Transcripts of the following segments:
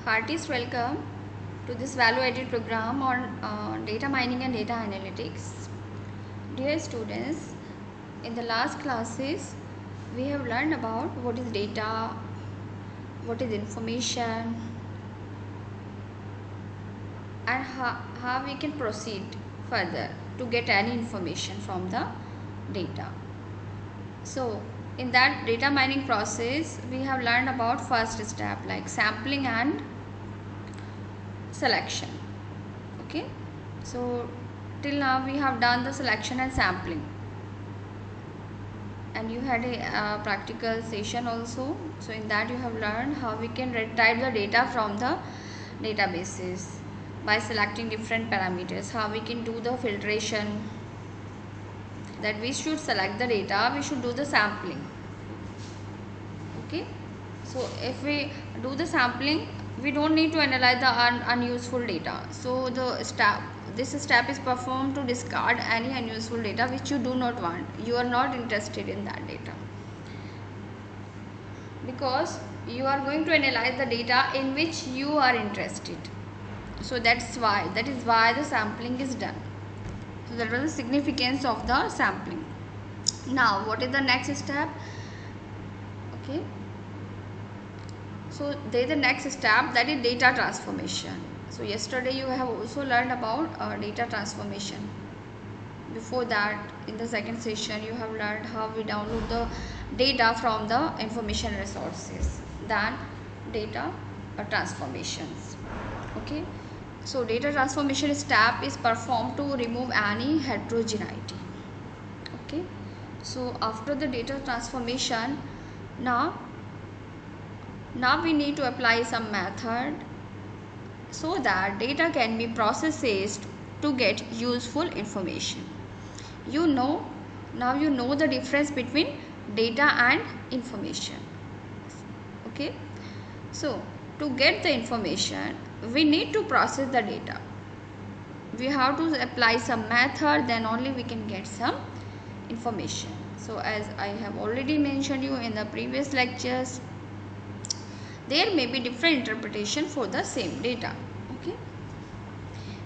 Heartiest welcome to this value-added program on data mining and data analytics. Dear students, in the last classes, we have learned about what is data, what is information, and how we can proceed further to get any information from the data. So, in that data mining process, we have learned about first step like sampling and selection. Okay, so till now we have done the selection and sampling, and you had a practical session also. So in that you have learned how we can retrieve the data from the databases by selecting different parameters, how we can do the filtration, that we should select the data, we should do the sampling. Okay, so if we do the sampling, we don't need to analyze the unuseful data. So this step is performed to discard any unuseful data which you do not want. You are not interested in that data, because you are going to analyze the data in which you are interested. So that is why the sampling is done. So that was the significance of the sampling. Now what is the next step? Okay, so there is the next step, that is data transformation. So yesterday you have also learned about data transformation. Before that, in the second session, you have learned how we download the data from the information resources, then data transformations. Okay, so data transformation step is performed to remove any heterogeneity. Okay, so after the data transformation, now we need to apply some method so that data can be processed to get useful information. Now you know the difference between data and information. Okay, so to get the information, we need to process the data. We have to apply some method, then only we can get some information. So as I have already mentioned you in the previous lectures, there may be different interpretation for the same data. Okay,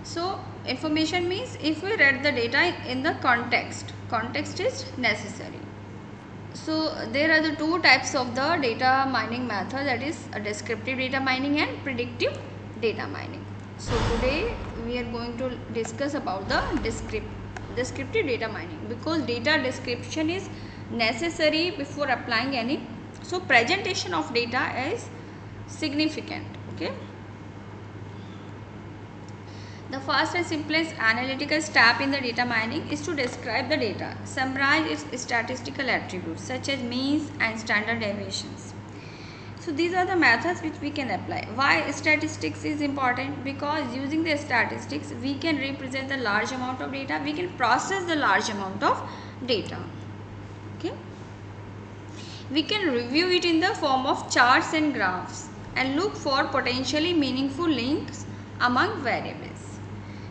so information means if we read the data in the context is necessary. So there are the two types of the data mining method, that is descriptive data mining and predictive data mining. So today we are going to discuss about the descriptive data mining, because data description is necessary before applying any. So presentation of data is significant. Okay, the first and simplest analytical step in the data mining is to describe the data, summarize its statistical attributes such as means and standard deviations. So these are the methods which we can apply. Why statistics is important? Because using the statistics we can represent the large amount of data, we can process the large amount of data. Okay, we can review it in the form of charts and graphs and look for potentially meaningful links among variables.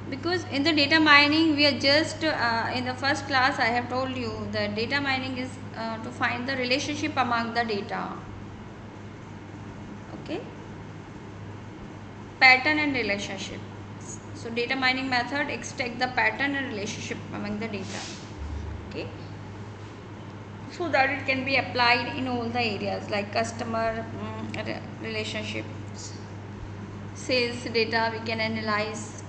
Because in the data mining we are just in the first class I have told you that data mining is to find the relationship among the data. Okay, pattern and relationship. So data mining method extract the pattern and relationship among the data. Okay, so that it can be applied in all the areas like customer relationships, sales data we can analyze.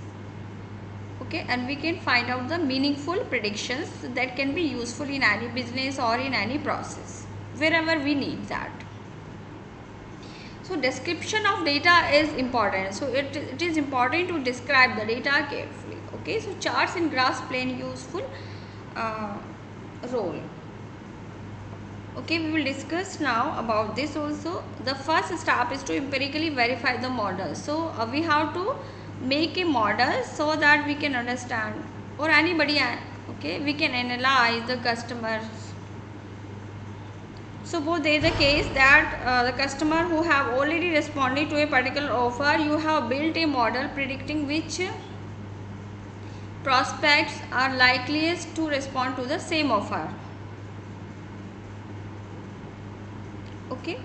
Okay, and we can find out the meaningful predictions that can be useful in any business or in any process wherever we need that. So description of data is important. So it is important to describe the data carefully. Okay, so charts and graphs play a useful role. Okay, we will discuss now about this also. The first step is to empirically verify the model. So we have to make a model so that we can understand, or anybody, okay, we can analyze the customers. Suppose there is a case that the customer who have already responded to a particular offer, you have built a model predicting which prospects are likeliest to respond to the same offer. Okay,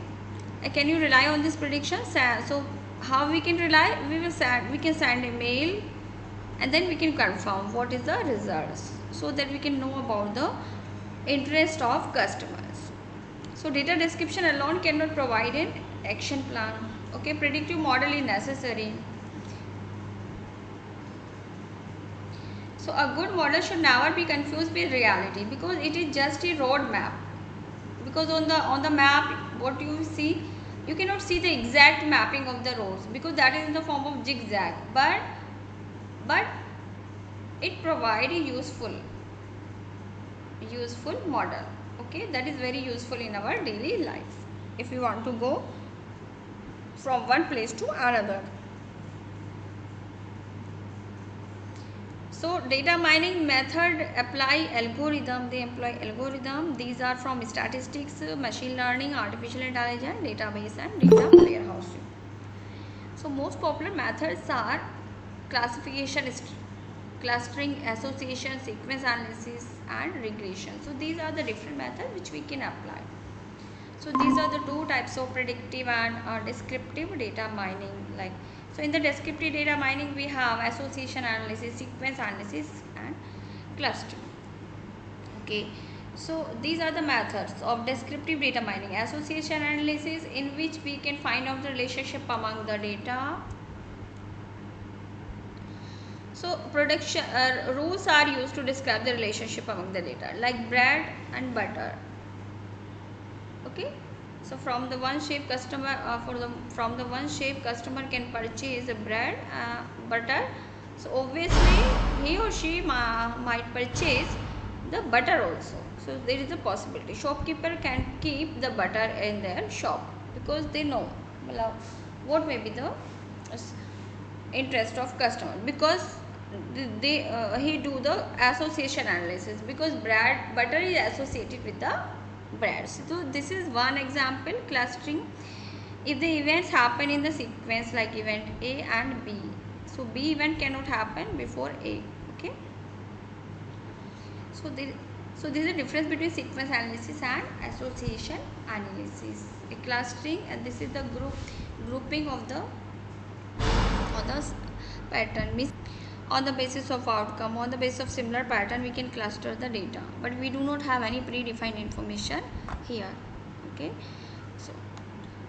can you rely on this prediction? So how we can rely? We can send a mail and then we can confirm what is the results, so that we can know about the interest of customers. So data description alone cannot provide an action plan. Okay, predictive model is necessary. So a good model should never be confused with reality, because it is just a road map. Because on the map, what you see, you cannot see the exact mapping of the roads, because that is in the form of zigzag. But it provides a useful model. Okay, that is very useful in our daily life if you want to go from one place to another. So data mining method apply algorithm. They employ algorithm. These are from statistics, machine learning, artificial intelligence, database and data warehousing. So most popular methods are classification, clustering, association, sequence analysis and regression. So these are the different methods which we can apply. So these are the two types of predictive and descriptive data mining. Like, so in the descriptive data mining we have association analysis, sequence analysis and clustering. Okay, so these are the methods of descriptive data mining. Association analysis, in which we can find out the relationship among the data. So production rules are used to describe the relationship among the data, like bread and butter. Okay, so from the one shape customer from the one shape customer can purchase a bread, butter. So obviously he or she might purchase the butter also. So there is a possibility shopkeeper can keep the butter in their shop, because they know what may be the interest of customer, because he do the association analysis, because butter is associated with the bread. So this is one example. Clustering, if the events happen in the sequence, like event A and B, so B event cannot happen before A. Okay, so there is a difference between sequence analysis and association analysis. A clustering, and this is the grouping of the pattern, means on the basis of outcome, on the basis of similar pattern, we can cluster the data, but we do not have any predefined information here. Okay,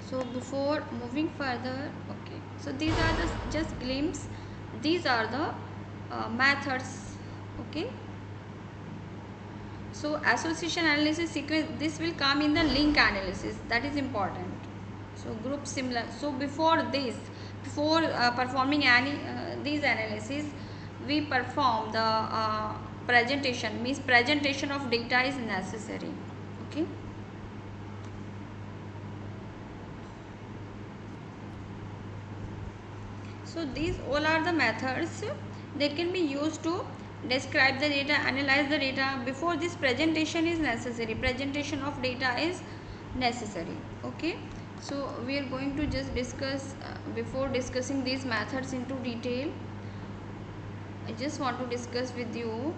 so before moving further, okay, so these are the just glimpse. These are the methods. Okay, so association analysis, sequence, this will come in the link analysis, that is important. So group similar. So before performing any these analysis, we perform the presentation, means presentation of data is necessary. Okay, so these all are the methods that can be used to describe the data, analyze the data. Before this, presentation is necessary, presentation of data is necessary. Okay, so we are going to just discuss before discussing these methods into detail, I just want to discuss with you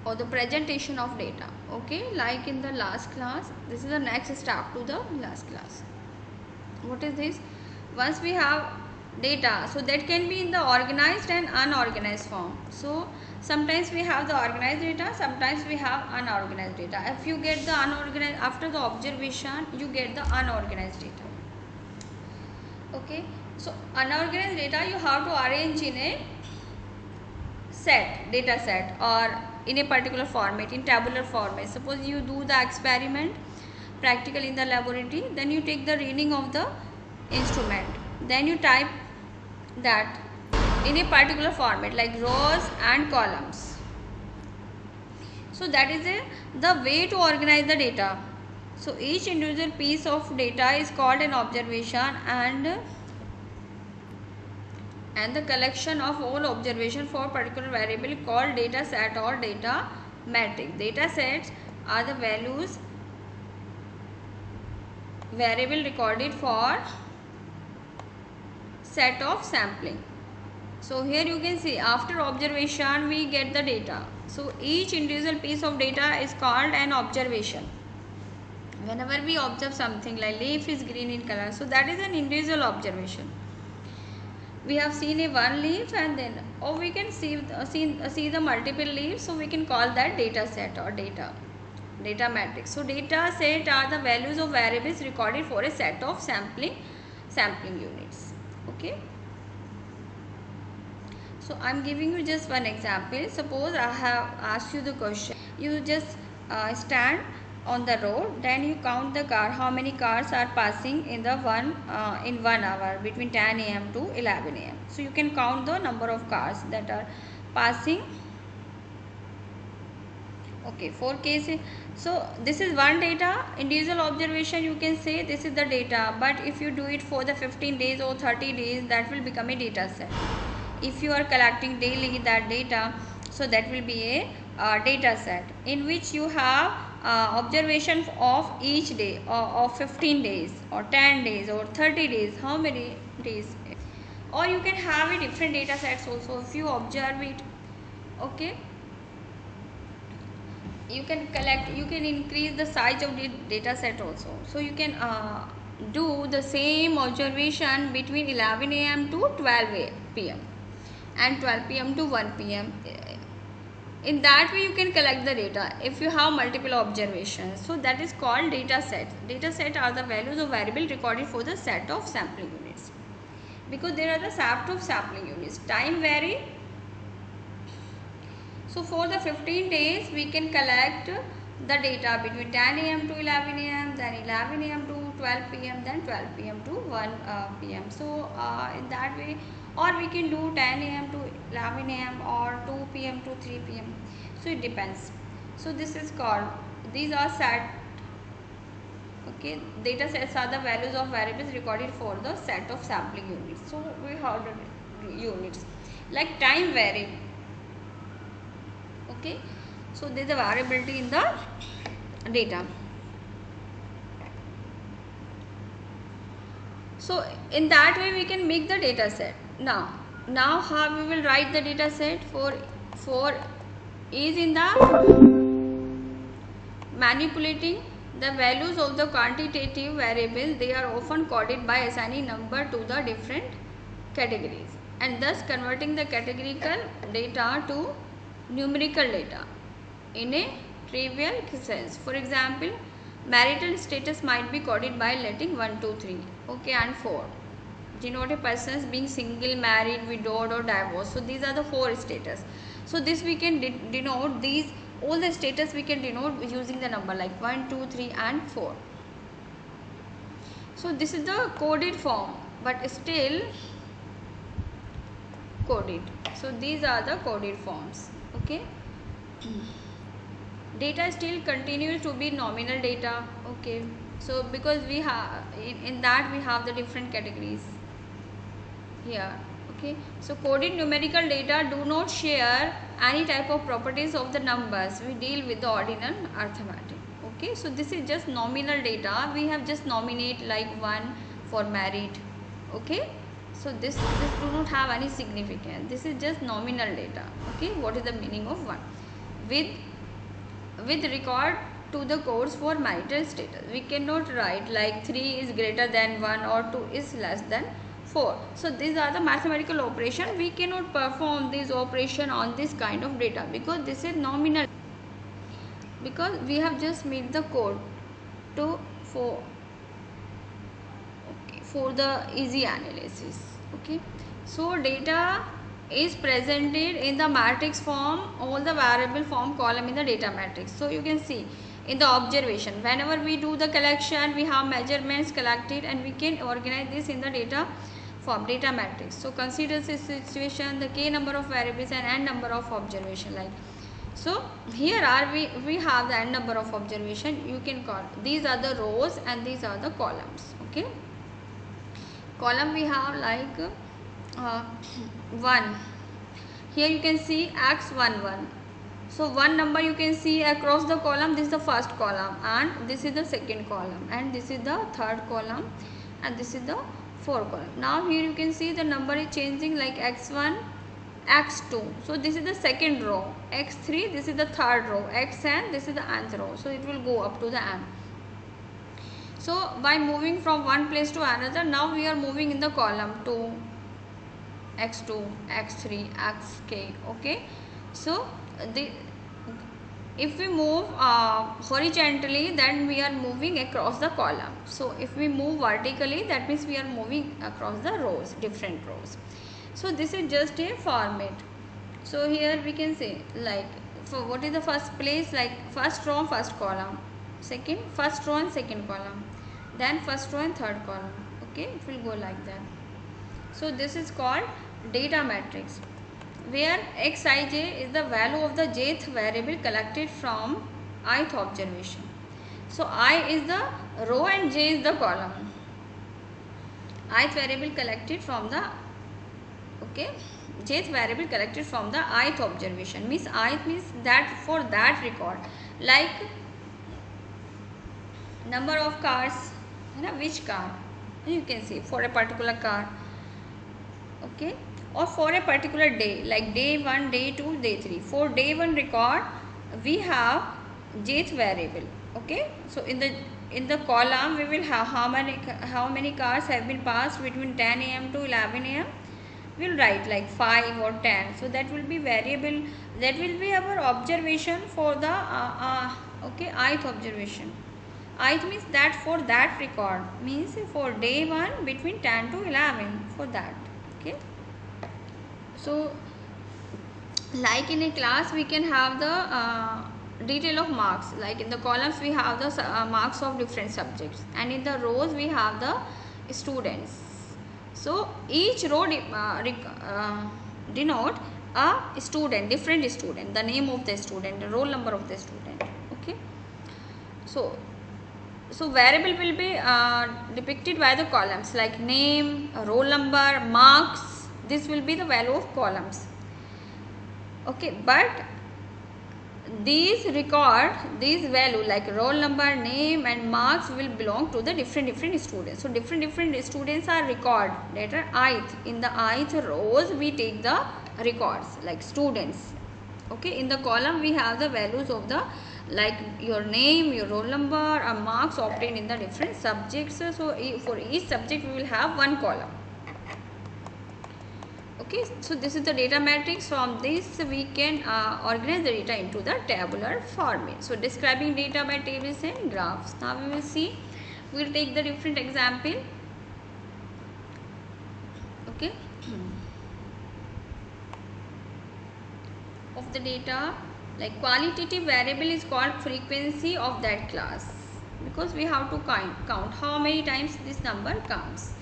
or the presentation of data. Okay, like in the last class, this is the next step to the last class. What is this? Once we have data, so that can be in the organized and unorganized form. So sometimes we have the organized data, sometimes we have unorganized data. If you get the unorganized, after the observation you get the unorganized data. Okay, so unorganized data you have to arrange in a data set or in a particular format, in tabular format. Suppose you do the experiment practical in the laboratory, then you take the reading of the instrument, then you type that in a particular format like rows and columns. So that is the way to organize the data. So each individual piece of data is called an observation, and the collection of all observation for particular variable called data set or data matrix. Data sets are the variable recorded for set of sampling. So here you can see after observation we get the data. So each individual piece of data is called an observation. Whenever we observe something like leaf is green in color, so that is an individual observation. We have seen a one leaf, and then or we can see the multiple leaves, so we can call that data set or data matrix. So data set are the values of variables recorded for a set of sampling units. Okay, so I'm giving you just one example. Suppose I have asked you the question, you just stand on the road, then you count the car, how many cars are passing in the in 1 hour between 10 a.m. to 11 a.m. So you can count the number of cars that are passing. Okay, 4 cases. So this is one data, individual observation, you can say this is the data, but if you do it for the 15 days or 30 days, that will become a data set. If you are collecting daily that data, so that will be a data set in which you have observation of each day, of 15 days or 10 days or 30 days, how many days. Or you can have a different data sets also if you observe it. Okay, you can collect, you can increase the size of the data set also. So you can do the same observation between 11 a.m. to 12 p.m. and 12 p.m. to 1 p.m. In that way you can collect the data if you have multiple observations. So that is called data set. Data set are the values of variable recorded for the set of sampling units, because there are the set of sampling units. Time vary. So for the 15 days we can collect the data between 10 a.m. to 11 a.m. then 11 a.m. to 12 p.m. then 12 p.m. to 1 p.m. So in that way, or we can do 10 a.m. to 11 a.m. or 2 p.m. to 3 p.m. So it depends. So this is called, these are set. Okay, data sets are the values of variables recorded for the set of sampling units. So we have the units like time vary. Okay, so there is a variability in the data. So in that way we can make the data set. Now how we will write the data set for is in the manipulating the values of the quantitative variables. They are often coded by assigning number to the different categories and thus converting the categorical data to numerical data in a trivial sense. For example, marital status might be coded by letting 1, 2, 3, okay, and 4 denote a person's being single, married, widowed, or divorced. So these are the 4 status. So this we can denote these all the status we can denote using the number like 1, 2, 3, and 4. So this is the coded form, but still coded. So these are the coded forms. Okay, data still continues to be nominal data. Okay, so because we have in that we have the different categories here. Okay, so coded numerical data do not share any type of properties of the numbers. We deal with the ordinal arithmetic. Okay, so this is just nominal data. We have just nominate like 1 for married. Okay, so this do not have any significance. This is just nominal data. Okay, what is the meaning of 1 with record to the codes for marital status. We cannot write like 3 is greater than 1 or 2 is less than 4. So these are the mathematical operation. We cannot perform this operation on this kind of data because this is nominal, because we have just made the code to for the easy analysis. Okay, so data is presented in the matrix form, all the variable form column in the data matrix. So you can see in the observation, whenever we do the collection, we have measurements collected and we can organize this in the data form, data matrix. So consider this situation, the k number of variables and n number of observation like. So here are we have the n number of observation. You can call these are the rows and these are the columns. Okay, column we have like 1. Here you can see x11. So one number you can see across the column. This is the first column and this is the second column and this is the third column and this is the fourth column. Now here you can see the number is changing like x1, x2. So this is the second row, x3, this is the third row, xn, this is the nth row. So it will go up to the n. So by moving from one place to another, now we are moving in the column 2, x2, x3, xk. Okay, so the if we move horizontally, then we are moving across the column. So if we move vertically, that means we are moving across the rows, different rows. So this is just a format. So here we can say, like, for what is the first place, like first row, first column, second, first row and second column, then first row and third column. Okay, it will go like that. So this is called data matrix, where xij is the value of the jth variable collected from ith observation. So I is the row and j is the column. Ith variable collected from the, okay, jth variable collected from the ith observation, means ith means that for that record, like number of cars, which car, you can see for a particular car. Okay, or for a particular day, like day 1, day 2, day 3. For day 1 record, we have jth variable. Okay, so in the column we will have how many cars have been passed between 10 am to 11 am. We'll write like 5 or 10. So that will be variable, that will be our observation for the okay, ith observation. Ith means that for that record, means for day 1 between 10 to 11, for that. Okay, so like in a class we can have the detail of marks, like in the columns we have the marks of different subjects, and in the rows we have the students. So each row denote a student, different student, the name of the student, the roll number of the student. Okay, so variable will be depicted by the columns, like name, roll number, marks. This will be the value of columns. Okay, but these value like roll number, name and marks will belong to the different students. So different students are record later ith. In the ith rows we take the records like students. Okay, in the column we have the values of the, like your name, your roll number, and marks obtained in the different subjects. So for each subject we will have one column. Okay, so this is the data matrix. From this we can organize the data into the tabular format. So describing data by tables and graphs. Now we will see, we will take the different example. Okay, of the data, like qualitative variable is called frequency of that class, because we have to count how many times this number comes.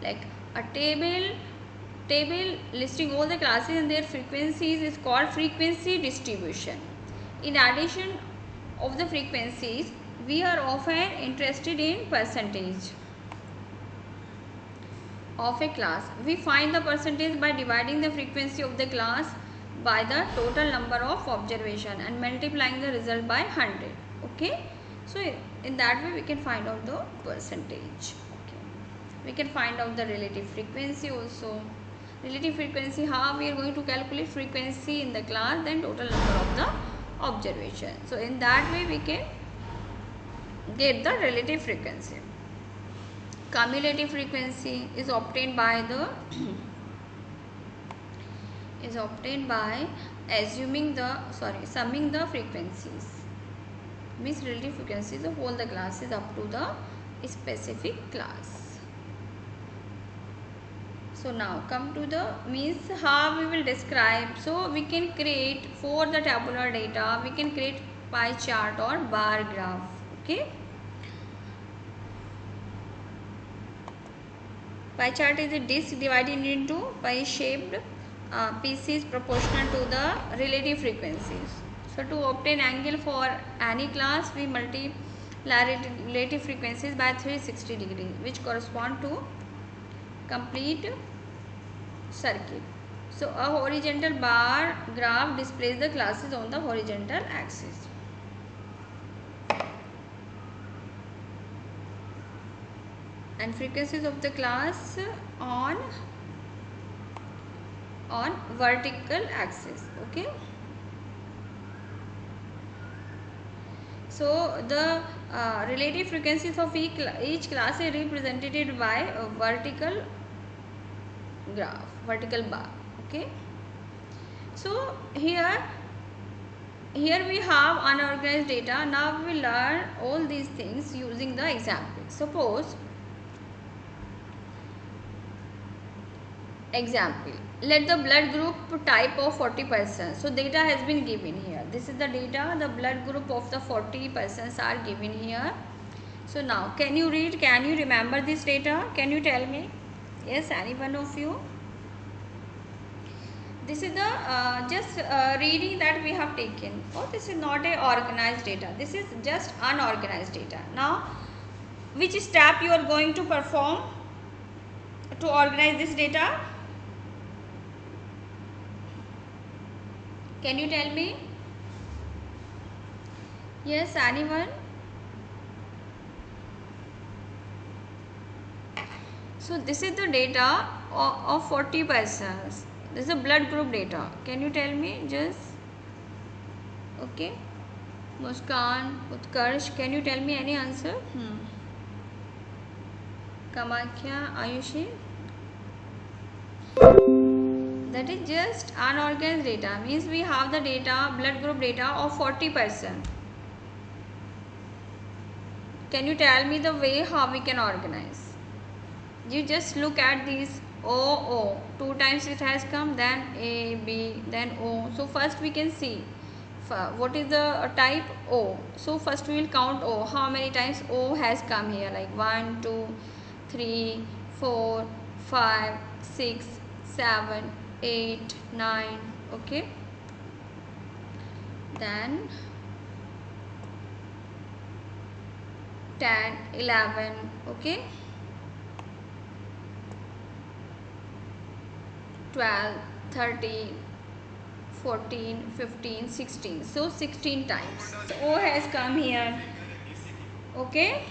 Like a table listing all the classes and their frequencies is called frequency distribution. In addition of the frequencies, we are often interested in percentage of a class. We find the percentage by dividing the frequency of the class by the total number of observation and multiplying the result by 100. Okay, so in that way we can find out the percentage. Okay, we can find out the relative frequency also. Relative frequency, how we are going to calculate frequency in the class, then total number of the observation. So in that way we can get the relative frequency. Cumulative frequency is obtained by the summing the frequencies. Means relative frequencies of all the classes up to the specific class. So now come to the means how we will describe. So we can create, for the tabular data we can create pie chart or bar graph. Okay, pie chart is a disk divided into pie shaped pieces proportional to the relative frequencies. So to obtain angle for any class, we multiply relative frequencies by 360 degrees, which correspond to complete circuit. So a horizontal bar graph displays the classes on the horizontal axis. And frequencies of the class on vertical axis. Okay, so the relative frequencies of each class is represented by a vertical graph, vertical bar. Okay, so here we have unorganized data. Now we will learn all these things using the example. Suppose example, let the blood group type of 40 persons. So data has been given here. This is the data, the blood group of the 40 persons are given here. So now can you read, can you remember this data? Can you tell me? Yes, any one of you? This is the just reading that we have taken. Oh, this is not a organized data. This is just unorganized data. Now which step you are going to perform to organize this data? Can you tell me? Yes, anyone? So this is the data of 40 persons. This is a blood group data. Can you tell me just? Okay. Muskan, Utkarsh, can you tell me any answer? Kamakhya, Ayushi? That is just unorganized data. Means we have the data, blood group data of 40 persons. Can you tell me the way how we can organize? You just look at these O, 2 times it has come, then A, B, then O. So first we can see what is the type O. So first we will count O. How many times O has come here? Like 1, 2, 3, 4, 5, 6, 7, 8, 9. Okay. Then 10, 11. Okay. 12, 13, 14, 15, 16. So 16 times. So O has come here. Okay.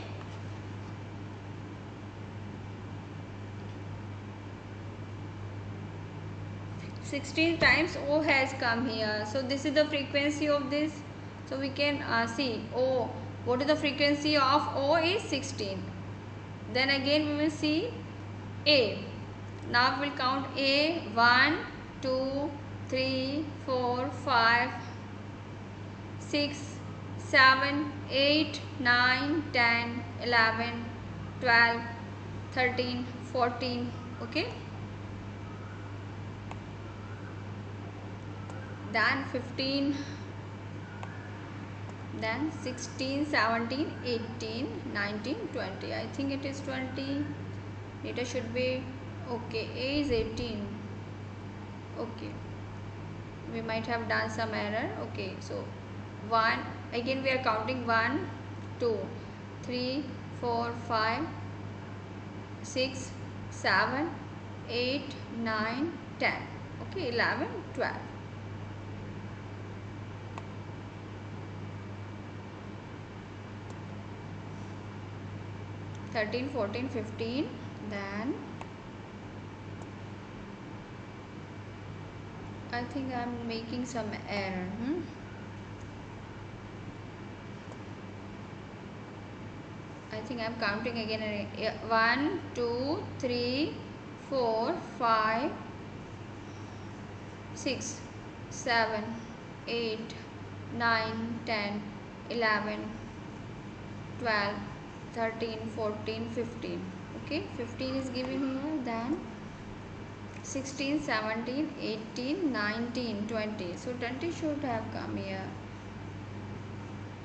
(16 times O has come here. So this is the frequency of this. So we can see O. What is the frequency of O is 16. Then again we will see A. Now we will count A. 1, 2, 3, 4, 5, 6, 7, 8, 9, 10, 11, 12, 13, 14. Okay. Then 15, then 16, 17, 18, 19, 20. I think it is 20. Data should be okay. A is 18. Okay, we might have done some error. Okay, so 1, again we are counting 1, 2, 3, 4, 5, 6, 7, 8, 9, 10. Okay, 11, 12. 13, 14, 15. Then I think I am making some error. I think I am counting again. 1, 2, 3, 4, 5, 6, 7, 8, 9, 10, 11, 12, 13, 14, 15. Okay, 15 is given here. Then 16, 17, 18, 19, 20. So 20 should have come here.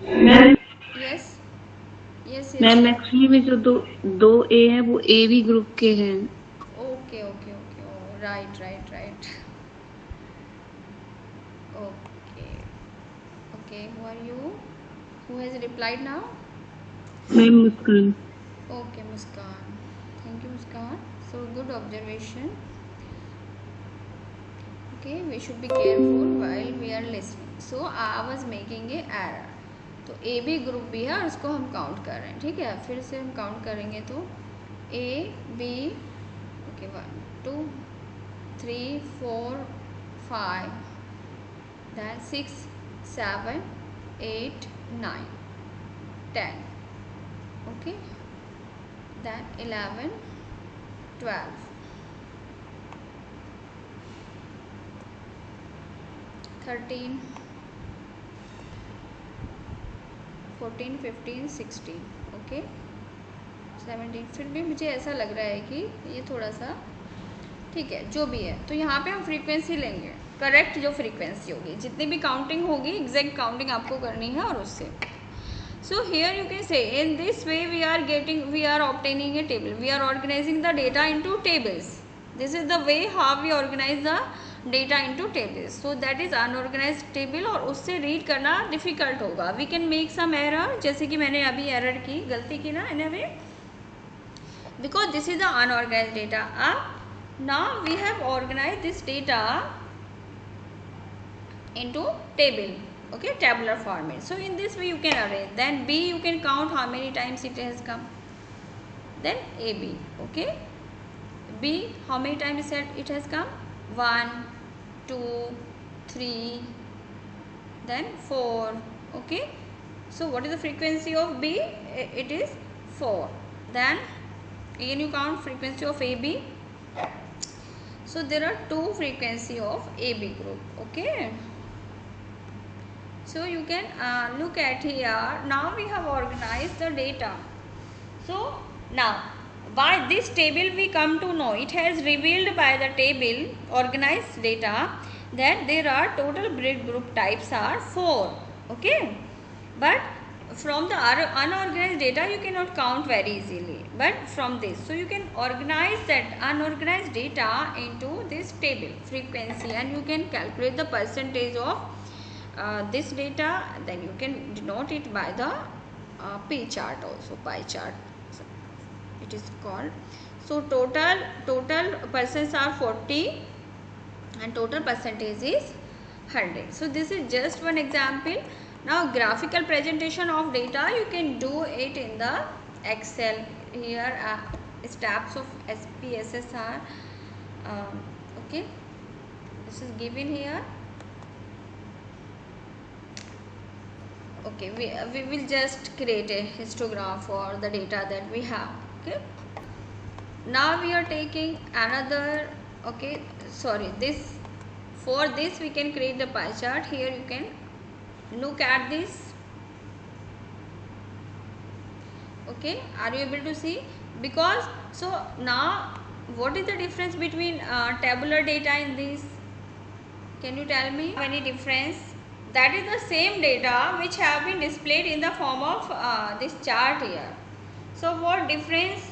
Yes. Yes. Ma'am actually में जो दो ए है वो A B group के हैं. Okay. Right. Okay. Who are you? Who has replied now? Ma'am Muskan. Okay, Muskan. Thank you, Muskan. So good observation. Okay, we should be careful while we are listening. So I was making a error. तो A B group भी है और उसको हम count कर रहे हैं. ठीक है, फिर से हम काउंट करेंगे तो A B. Okay, 1, 2, 3, 4, 5, then 6, 7, 8, 9, 10. Okay, then 11, 12, 13, 14, 15, 16, okay 17। फिर भी मुझे ऐसा लग रहा है कि ये थोड़ा सा ठीक है, जो भी है। तो यहाँ पे हम फ्रीक्वेंसी लेंगे, करेक्ट जो फ्रीक्वेंसी होगी, जितनी भी काउंटिंग होगी एग्जैक्ट काउंटिंग आपको करनी है और उससे। So here you can say in this way we are obtaining a table, we are organising the data into tables. This is the way how we organise the data into tables. So that is unorganise table, और उससे read करना difficult होगा। We can make some error, जैसे कि मैंने अभी error की, गलती की ना इन अ वे, because this is the unorganized data. Now we have organized this data into table, okay, tabular format. So in this way you can arrange. Then B, you can count how many times it has come. Then AB, okay, B, how many times it has come? 1, 2, 3, then 4, okay. So what is the frequency of B? It is 4. Then again you count frequency of AB. So there are two frequency of AB group, okay. So you can look at here. Now we have organized the data. So now by this table we come to know, it has revealed by the table organized data that there are total blood group types are 4, okay. But from the unorganized data you cannot count very easily, but from this, so you can organize that unorganized data into this table frequency, and you can calculate the percentage of this data. Then you can denote it by the pie chart also, pie chart it is called. So total persons are 40 and total percentage is 100. So this is just one example. Now graphical presentation of data, you can do it in the Excel. Here steps of SPSS are okay, this is given here. Okay, we will just create a histogram for the data that we have, okay. Now we are taking another, okay, sorry, this, for this we can create the pie chart. Here you can look at this, okay, are you able to see? Because so now what is the difference between tabular data and this? Can you tell me any difference? That is the same data which have been displayed in the form of this chart here. So what difference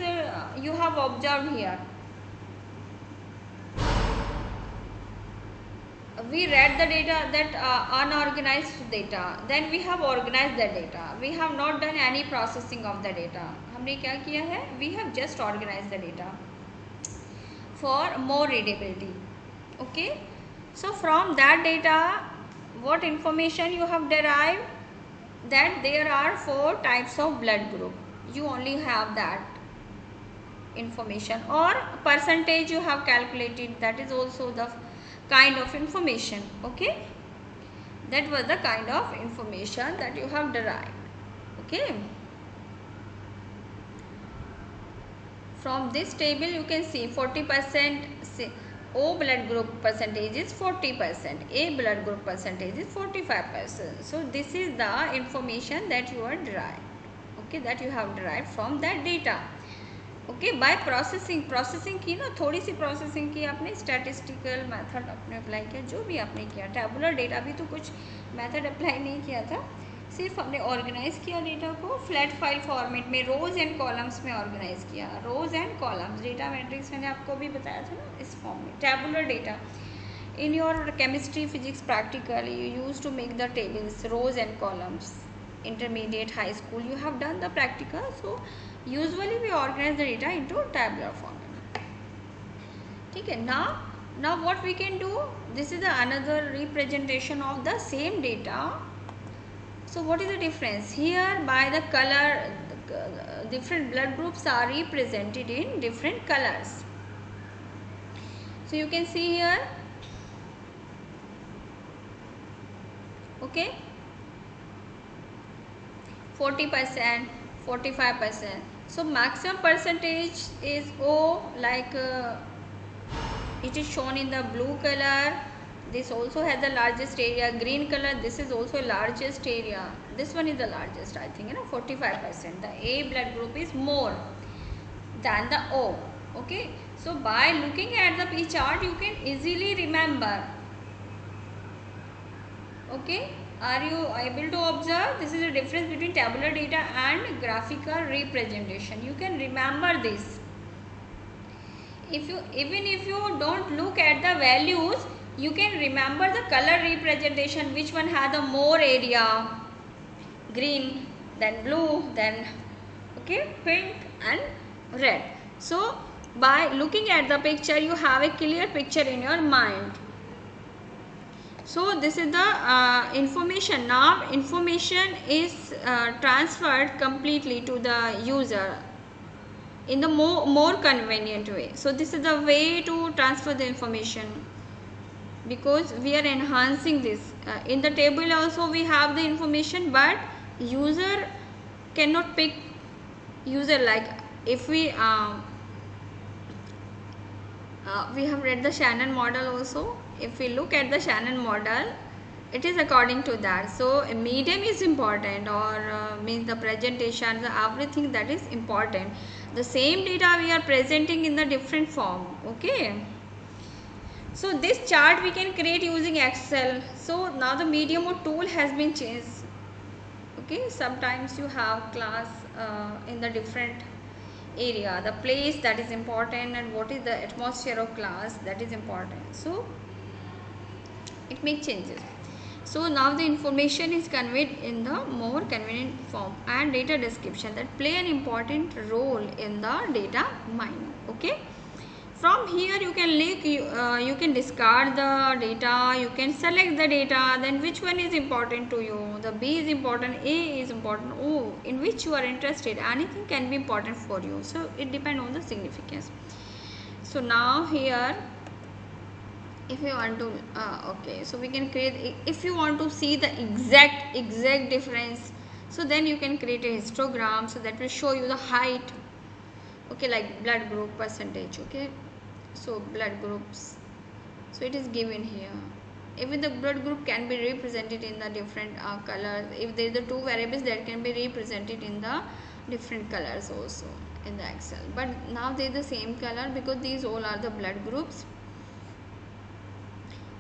you have observed here? We read the data, that unorganized data, then we have organized the data. We have not done any processing of the data. हमने क्या किया है? We have just organized the data for more readability, okay. So from that data, what information you have derived? That there are 4 types of blood group. You only have that information, or percentage you have calculated, that is also the kind of information, okay. That was the kind of information that you have derived, okay. From this table you can see 40% O blood group percentage is 40%, A blood group percentage is 45%. So this is the information that you are derived, okay, that you have derived from that data, okay. By processing की ना, थोड़ी सी processing की आपने, statistical method आपने apply किया, जो भी आपने किया, tabular data भी तो कुछ method अप्लाई नहीं किया था, सिर्फ हमने ऑर्गेनाइज किया डेटा को फ्लैट फाइल फॉर्मेट में, रोज एंड कॉलम्स में ऑर्गेनाइज किया, rows and columns data matrix मैंने आपको भी बताया था ना, इस फॉर्म में tabular data. In your chemistry physics practical you use to make the tables rows and columns, intermediate high school you have done the practical. So usually we organise the data into tabular format, ठीक है। now what we can do, this is the another representation of the same data. So what is the difference here? By the color, different blood groups are represented in different colors. So you can see here, okay, 40%, 45%. So maximum percentage is O, like it is shown in the blue color. This also has the largest area. Green color, this is also largest area. This one is the largest, I think, 45%. The A blood group is more than the O. Okay, so by looking at the P chart, you can easily remember. Okay, are you able to observe? This is the difference between tabular data and graphical representation. You can remember this. Even if you don't look at the values, you can remember the color representation, which one has the more area. Green, then blue, then pink and red. So by looking at the picture, you have a clear picture in your mind. So this is the information. Now information is transferred completely to the user in the more convenient way. So this is the way to transfer the information, because we are enhancing this. In the table also we have the information, but user cannot pick user. Like if we have read the Shannon model also. If we look at the Shannon model, it is according to that. So a medium is important, or means the presentation, the everything that is important. The same data we are presenting in the different form. Okay. So this chart we can create using Excel. So now the medium or tool has been changed. Okay. Sometimes you have class in the different area, the place that is important, and what is the atmosphere of class, that is important. So it makes changes. So now the information is conveyed in the more convenient form, and data description that play an important role in the data mining. Okay. From here you can you can discard the data, you can select the data, then which one is important to you. The B is important, A is important, O in which you are interested. Anything can be important for you. So it depends on the significance. So now here, if you want to okay, so we can create, if you want to see the exact difference, so then you can create a histogram. So that will show you the height. Okay, like blood group percentage. Okay, so blood groups, so it is given here. Even the blood group can be represented in the different colors. If there is the two variables, that can be represented in the different colors also in the Excel. But now they are the same color because these all are the blood groups.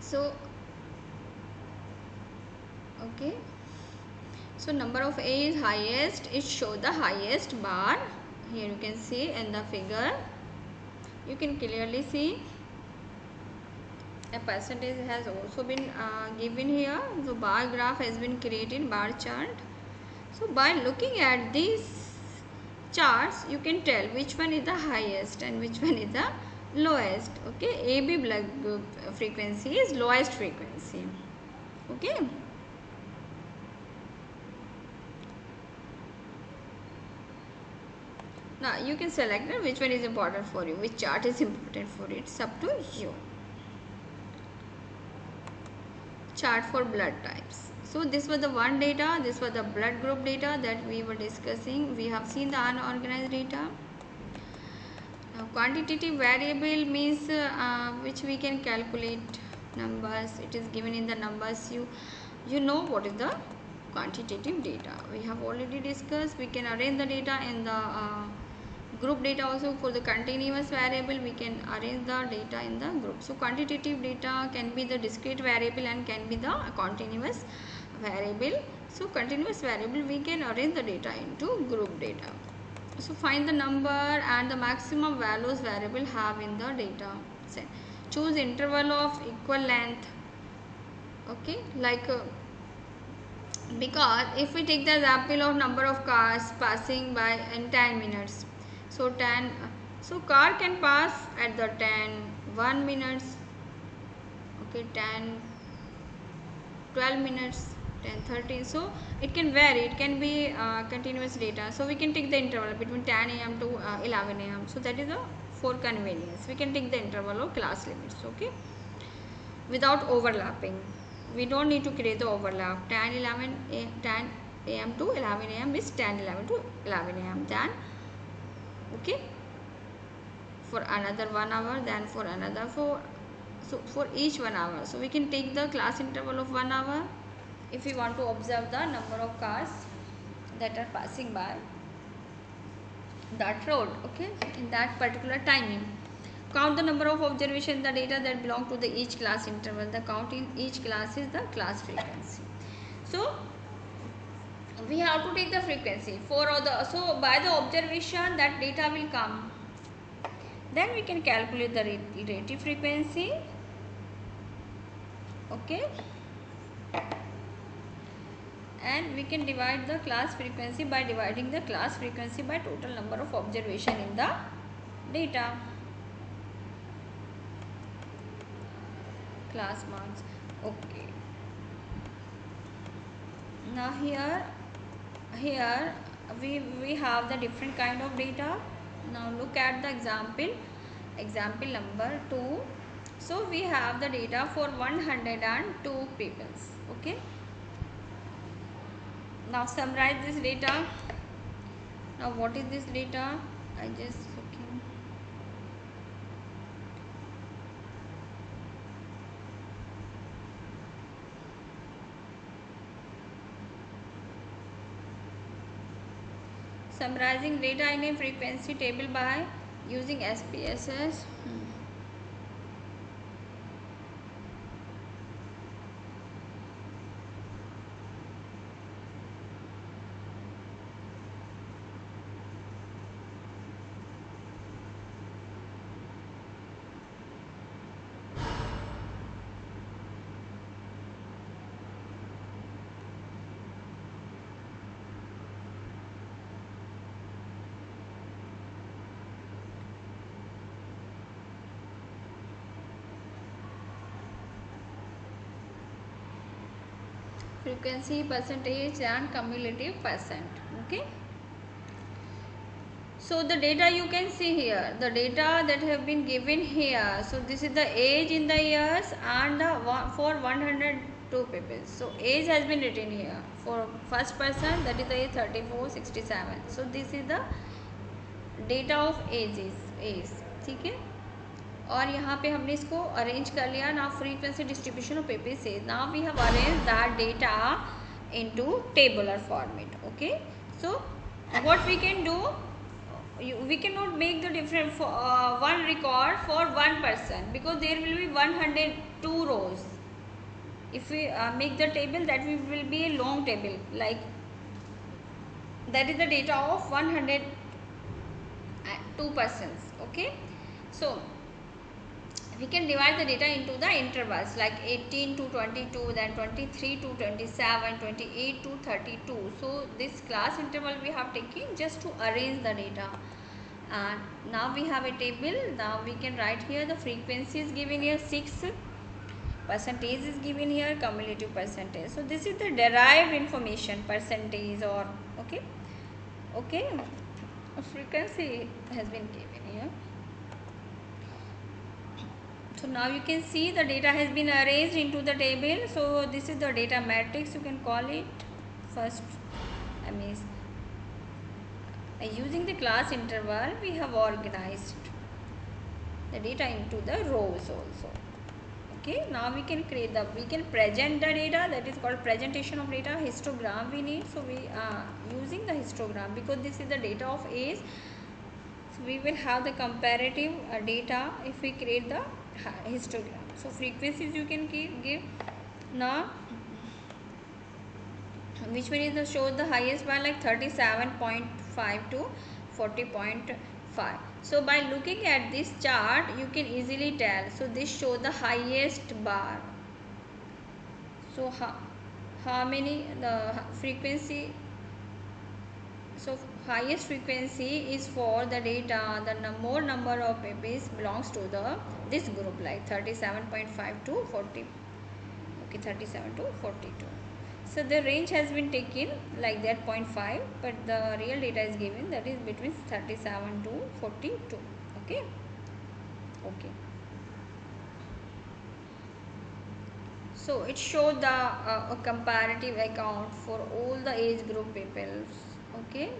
So okay, so number of A is highest. It shows the highest bar. Here you can see in the figure, you can clearly see a percentage has also been given here. So bar graph has been created, bar chart. So by looking at these charts, you can tell which one is the highest and which one is the lowest. Okay, AB blood group frequency is lowest frequency. Okay. Now you can select which one is important for you, which chart is important for you. It's up to you. Chart for blood types. So this was the one data, this was the blood group data that we were discussing. We have seen the unorganized data. Now quantitative variable means which we can calculate numbers. It is given in the numbers. You know what is the quantitative data. We have already discussed. We can arrange the data in the group data also. For the continuous variable, we can arrange the data in the group. So quantitative data can be the discrete variable and can be the continuous variable. So continuous variable, we can arrange the data into group data. So find the number and the maximum values variable have in the data set. Choose interval of equal length. Okay, like because if we take the example of number of cars passing by in 10 minutes, so car can pass at the 1 minutes, okay, 10, 12 minutes, 10, 13. So it can vary, it can be continuous data. So we can take the interval between 10 AM to 11 AM. So that is for convenience. We can take the interval of class limits, okay, without overlapping. We don't need to create the overlap. 10, 11, 10, a.m. to 11 a.m. is 10:11 to 11 a.m. Then okay, for another 1 hour, then for another 4. So for each 1 hour, so we can take the class interval of 1 hour if we want to observe the number of cars that are passing by that road, okay, in that particular timing. Count the number of observations, the data that belong to the each class interval. The count in each class is the class frequency. So we have to take the frequency for the, so by the observation that data will come, then we can calculate the relative frequency, okay, and we can divide the class frequency by dividing the class frequency by total number of observation in the data. Class marks, okay. Now here we have the different kind of data. Now look at the example number 2. So we have the data for 102 peoples, okay. Now summarize this data. Now what is this data? I just looking. Summarizing data in a frequency table by using SPSS. Frequency, percentage and cumulative percent, okay. So the data you can see here, the data that have been given here. So this is the age in the years and for 102 people. So age has been written here for first person, that is the age 3467. So this is the data of ages, ठीक है. और यहाँ पे हमने इसको arrange कर लिया. Now frequency distribution of paper से now we have arrange that data into tabular format, okay. So what we can do, we cannot make the different one record for one person because there will be 102 rows. If we make the table, that will be a long table, like that is the data of 102 persons, okay. So we can divide the data into the intervals like 18 to 22, then 23 to 27, 28 to 32. So this class interval we have taken just to arrange the data. And now we have a table. Now we can write here the frequency is given here 6, percentage is given here, cumulative percentage. So this is the derived information, percentage or okay, frequency has been given here. So now you can see the data has been arranged into the table. So this is the data matrix, you can call it. First, I mean, using the class interval, we have organized the data into the rows also. Okay, now we can create we can present the data, that is called presentation of data. Histogram we need, so we are using the histogram because this is the data of age. So we will have the comparative data if we create the histogram. So frequencies you can give. Now which one is the shows the highest bar, like 37.5 to 40.5. So by looking at this chart you can easily tell. So this shows the highest bar. So how many the frequency, so highest frequency is for the data, the more number of babies belongs to the this group, like 37.5 to 40, okay, 37 to 42. So the range has been taken like that 0.5, but the real data is given, that is between 37 to 42, okay. So So it showed the a comparative account for all the age group people. Okay,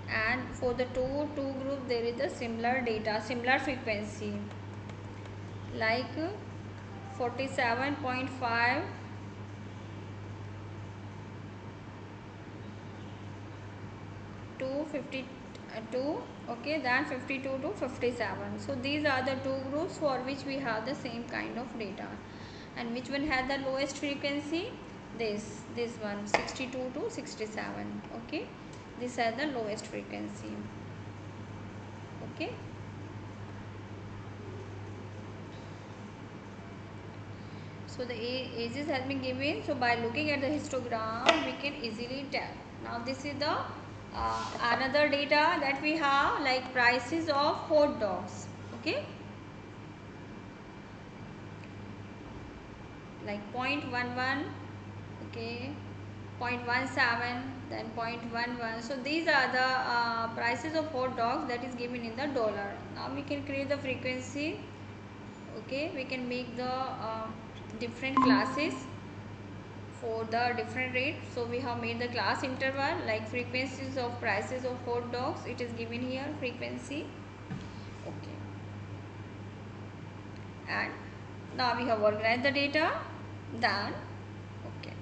and for the two group there is a similar data, similar frequency, like 47.5 to 52. Okay, then 52 to 57. So these are the two groups for which we have the same kind of data. And which one has the lowest frequency? This one, 62 to 67. Okay, this has the lowest frequency. Okay, so the ages has been given. So by looking at the histogram we can easily tell. Now this is the another data that we have, like prices of hot dogs. Okay, like 0.11, okay, 0.17, then 0.11. So these are the prices of hot dogs that is given in the dollar. Now we can create the frequency. Okay, we can make the different classes for the different rates. So we have made the class interval, like frequencies of prices of hot dogs. It is given here, frequency. Okay, and now we have organized the data. Then okay,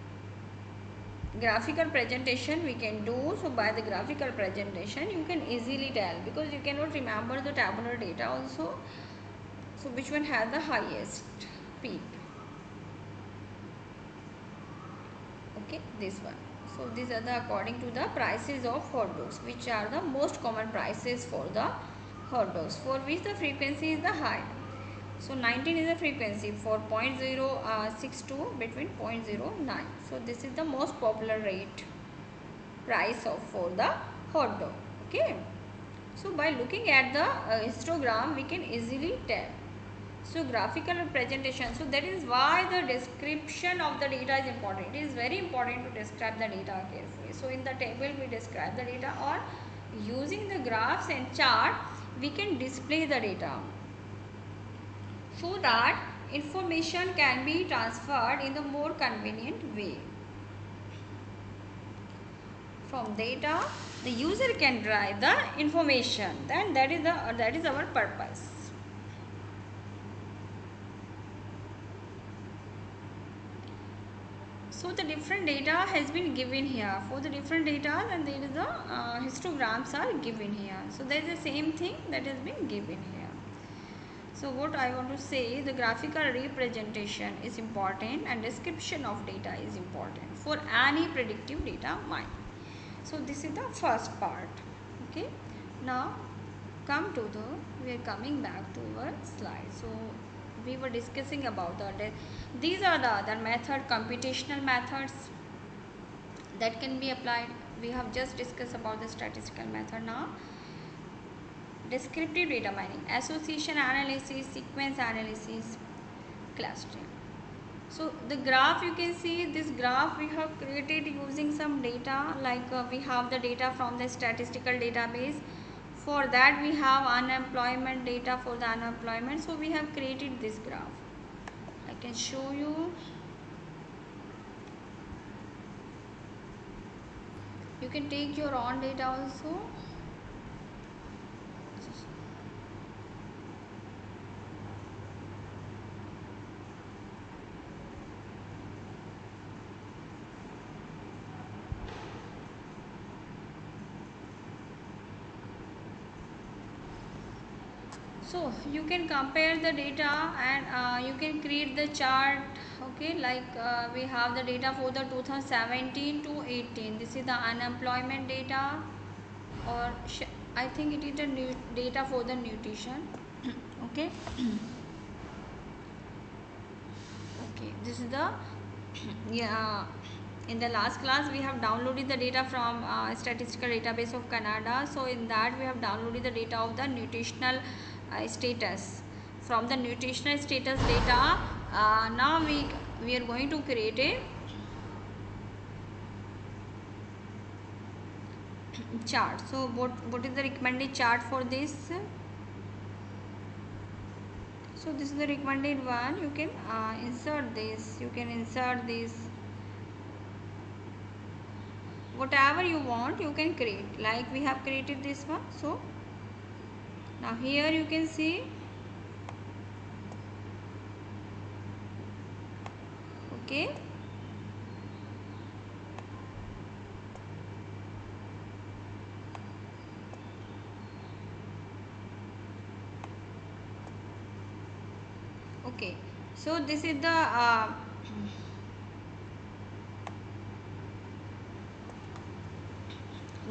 graphical presentation we can do. So by the graphical presentation you can easily tell, because you cannot remember the tabular data also. So which one has the highest peak? Okay, this one. So these are the according to the prices of hot dogs, which are the most common prices for the hot dogs, for which the frequency is the high. So 19 is the frequency for 0.062 between 0.09. So this is the most popular rate price of for the hot dog. Okay, so by looking at the histogram we can easily tell. So graphical presentation, so that is why the description of the data is important. It is very important to describe the data carefully. So in the table we describe the data, or using the graphs and chart we can display the data, so that information can be transferred in the more convenient way. From data the user can derive the information, then that is our purpose. So the different data has been given here. For the different data, and there is the histograms are given here. So there is the same thing that has been given here. So what I want to say, the graphical representation is important and description of data is important for any predictive data mining. So this is the first part. Okay. Now come to the, we are coming back to our slide. So we were discussing about these are the other method, computational methods that can be applied. We have just discussed about the statistical method. Now descriptive data mining, association analysis, sequence analysis, clustering. So the graph, you can see this graph we have created using some data, like we have the data from the statistical database. For that we have unemployment data for the unemployment. So we have created this graph. I can show you. You can take your own data also. So you can compare the data and you can create the chart. Okay, like we have the data for the 2017 to 18. This is the unemployment data, or I think it is the new data for the nutrition. Okay. Okay, this is the yeah. In the last class we have downloaded the data from statistical database of Canada. So in that we have downloaded the data of the nutritional status. From the nutritional status data, now we are going to create a chart. So what is the recommended chart for this? So this is the recommended one. You can insert this, you can insert this, whatever you want you can create, like we have created this one. So now here you can see, okay, okay. So this is the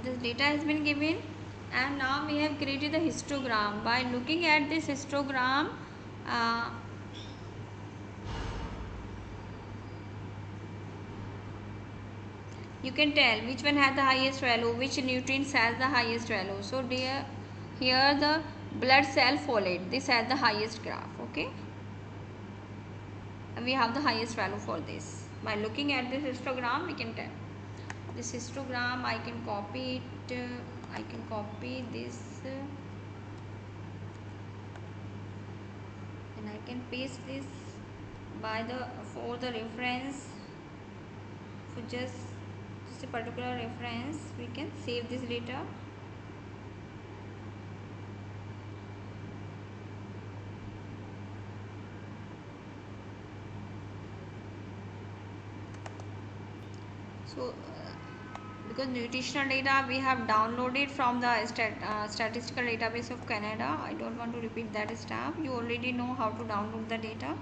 this data has been given, and now we have created the histogram. By looking at this histogram, you can tell which one has the highest value, which nutrients has the highest value. So here the blood cell folate, this has the highest graph, okay, and we have the highest value for this. By looking at this histogram we can tell. This histogram I can copy it, I can copy this and I can paste this by the for the reference, for just a particular reference we can save this data. So because nutritional data we have downloaded from the statistical database of Canada, I don't want to repeat that step, you already know how to download the data,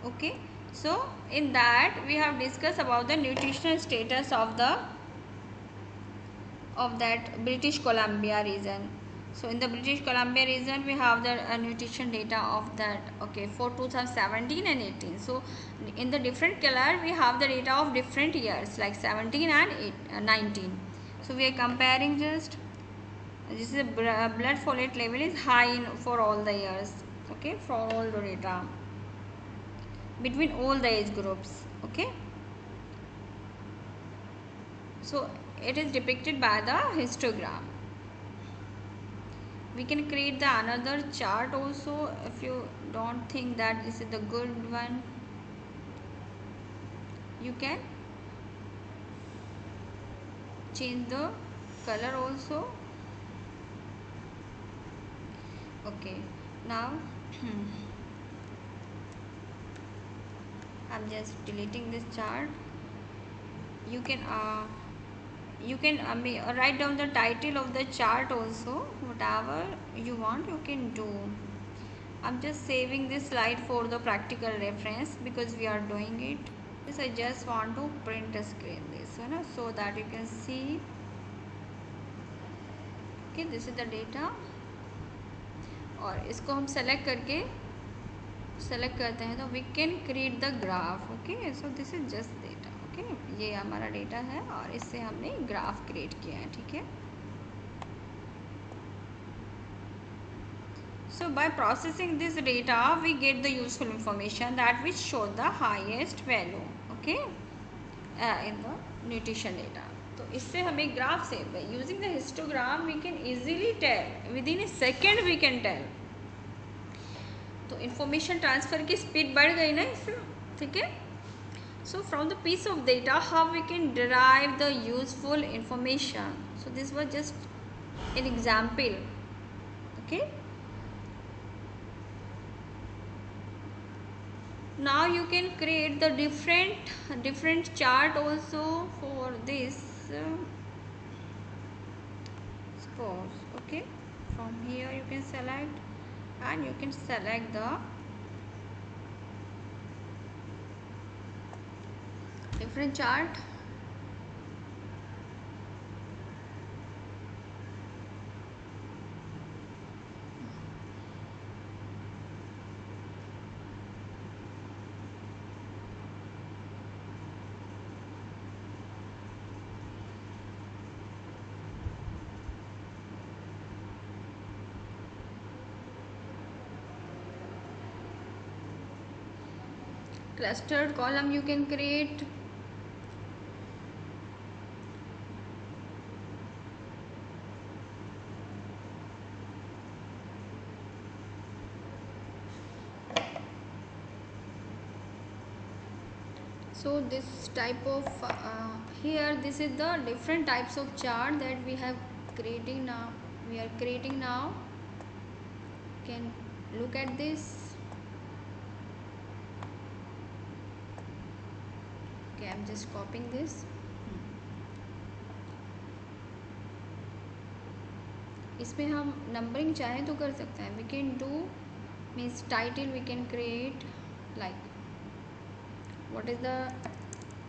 okay. So in that we have discussed about the nutritional status of that British Columbia region. So in the British Columbia region we have the nutrition data of that, okay, for 2017 and 18. So in the different color we have the data of different years like 17 and 19. So we are comparing just, this is a blood folate level is high for all the years, okay, for all the data between all the age groups, okay. So it is depicted by the histogram. We can create the another chart also if you don't think that this is the good one. You can change the color also, okay. Now I'm just deleting this chart. You can write down the title of the chart also, whatever you want you can do. I'm just saving this slide for the practical reference because we are doing it. This I just want to print a screen this, you know, so that you can see, okay, this is the data. और इसको हम select करते हैं तो we can create the graph, okay. So this is just data, okay. ये हमारा data है और इससे हमने ग्राफ क्रिएट किया है, ठीक है. So by processing this data we get the useful information that which show the highest value, okay, in the nutrition data. तो इससे हमें ग्राफ से using the histogram we can easily tell, within a second we can tell. तो information transfer की speed बढ़ गई ना इससे, ठीक है. So from the piece of data how we can derive the useful information. So this was just an example, okay. Now you can create the different chart also for this suppose, okay. From here you can select and you can select the different chart. Clustered column you can create. So this type of here, this is the different types of chart that we have creating now. We are creating now. You can look at this. Okay, I'm just copying this. इसमें हम numbering चाहें तो कर सकते हैं. We can do means title we can create like what is the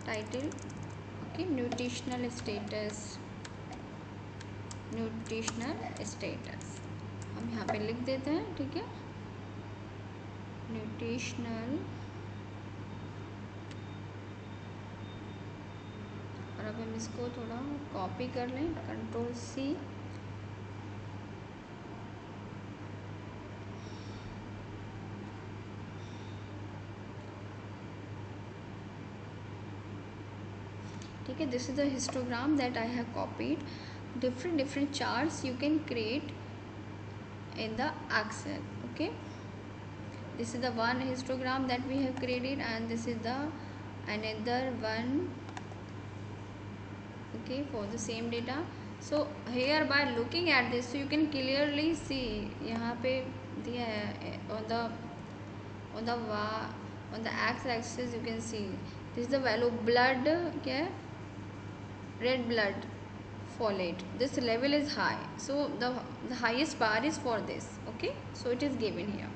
title. Okay, nutritional status. हम यहाँ पे लिख देते हैं. ठीक है, न्यूट्रिशनल. और अब हम इसको थोड़ा कॉपी कर लें, Ctrl+C. ठीक है, this is the histogram that I have copied. different charts you can create in the Excel. Okay, this is the one histogram that we have created, and this is the another one. Okay, for the same data. So here by looking at this, so you can clearly see यहाँ पे दिया है on the x-axis. You can see this is the value blood. क्या है? Red blood folate. This level is high, so the highest bar is for this. Okay, so it is given here.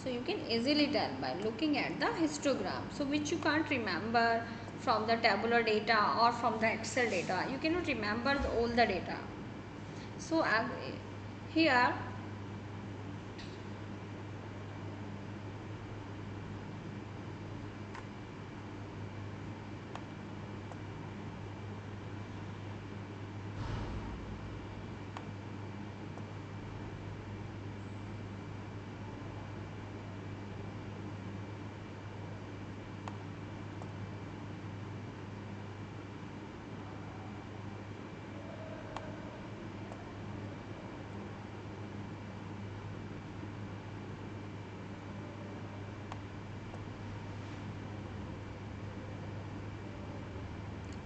So you can easily tell by looking at the histogram, so which you can't remember from the tabular data or from the Excel data. You cannot remember all the data. So here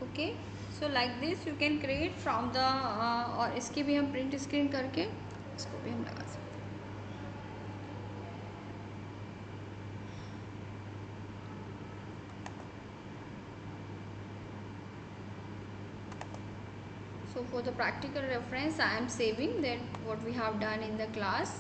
okay, so like this you can create from the और इसकी भी हम print screen करके इसको भी हम लगा सकते हैं. So for the practical reference I am saving that what we have done in the class.